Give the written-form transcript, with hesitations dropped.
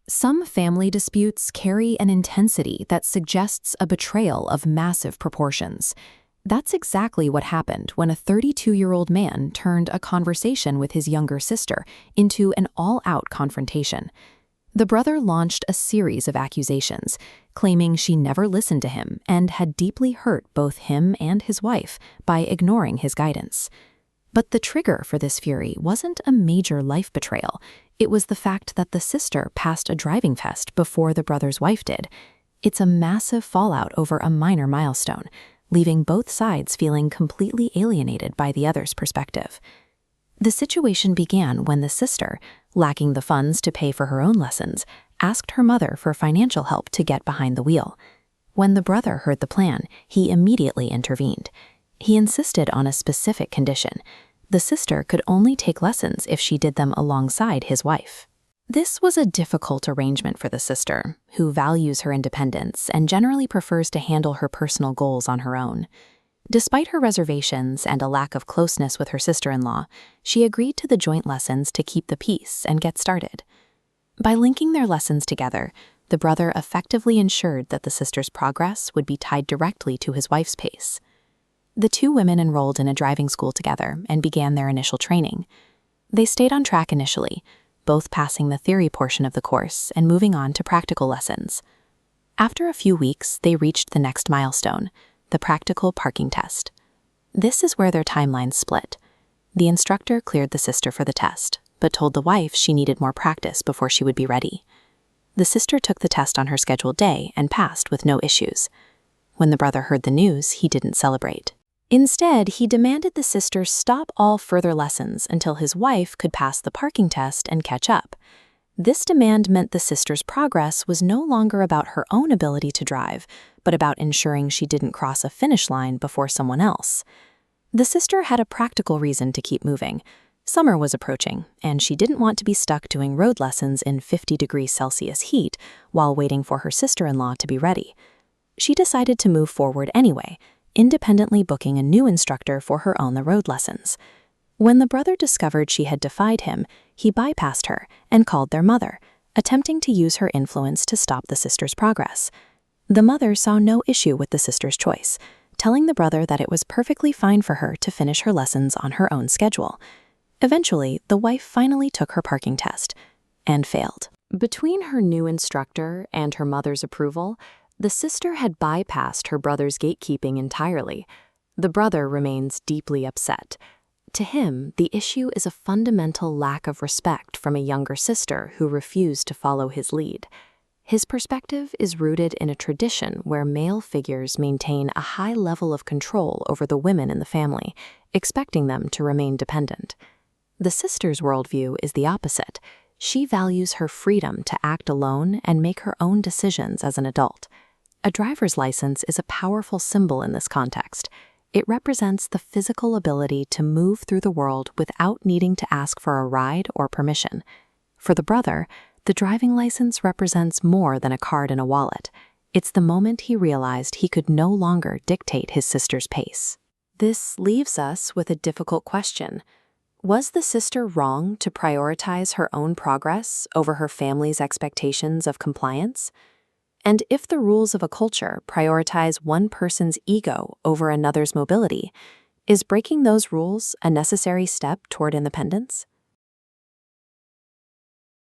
Some family disputes carry an intensity that suggests a betrayal of massive proportions. That's exactly what happened when a 32-year-old man turned a conversation with his younger sister into an all-out confrontation. The brother launched a series of accusations, claiming she never listened to him and had deeply hurt both him and his wife by ignoring his guidance. But the trigger for this fury wasn't a major life betrayal. It was the fact that the sister passed a driving test before the brother's wife did. It's a massive fallout over a minor milestone, leaving both sides feeling completely alienated by the other's perspective. The situation began when the sister, lacking the funds to pay for her own lessons, asked her mother for financial help to get behind the wheel. When the brother heard the plan, he immediately intervened. He insisted on a specific condition. The sister could only take lessons if she did them alongside his wife. This was a difficult arrangement for the sister, who values her independence and generally prefers to handle her personal goals on her own. Despite her reservations and a lack of closeness with her sister-in-law, she agreed to the joint lessons to keep the peace and get started. By linking their lessons together, the brother effectively ensured that the sister's progress would be tied directly to his wife's pace. The two women enrolled in a driving school together and began their initial training. They stayed on track initially, both passing the theory portion of the course and moving on to practical lessons. After a few weeks, they reached the next milestone, the practical parking test. This is where their timelines split. The instructor cleared the sister for the test, but told the wife she needed more practice before she would be ready. The sister took the test on her scheduled day and passed with no issues. When the brother heard the news, he didn't celebrate. Instead, he demanded the sister stop all further lessons until his wife could pass the parking test and catch up. This demand meant the sister's progress was no longer about her own ability to drive, but about ensuring she didn't cross a finish line before someone else. The sister had a practical reason to keep moving. Summer was approaching, and she didn't want to be stuck doing road lessons in 50 degrees Celsius heat while waiting for her sister-in-law to be ready. She decided to move forward anyway, independently booking a new instructor for her on-the-road lessons. When the brother discovered she had defied him, he bypassed her and called their mother, attempting to use her influence to stop the sister's progress. The mother saw no issue with the sister's choice, telling the brother that it was perfectly fine for her to finish her lessons on her own schedule. Eventually, the wife finally took her parking test and failed. Between her new instructor and her mother's approval, the sister had bypassed her brother's gatekeeping entirely. The brother remains deeply upset. To him, the issue is a fundamental lack of respect from a younger sister who refused to follow his lead. His perspective is rooted in a tradition where male figures maintain a high level of control over the women in the family, expecting them to remain dependent. The sister's worldview is the opposite. She values her freedom to act alone and make her own decisions as an adult. A driver's license is a powerful symbol in this context. It represents the physical ability to move through the world without needing to ask for a ride or permission. For the brother, the driving license represents more than a card in a wallet. It's the moment he realized he could no longer dictate his sister's pace. This leaves us with a difficult question. Was the sister wrong to prioritize her own progress over her family's expectations of compliance? And if the rules of a culture prioritize one person's ego over another's mobility, is breaking those rules a necessary step toward independence?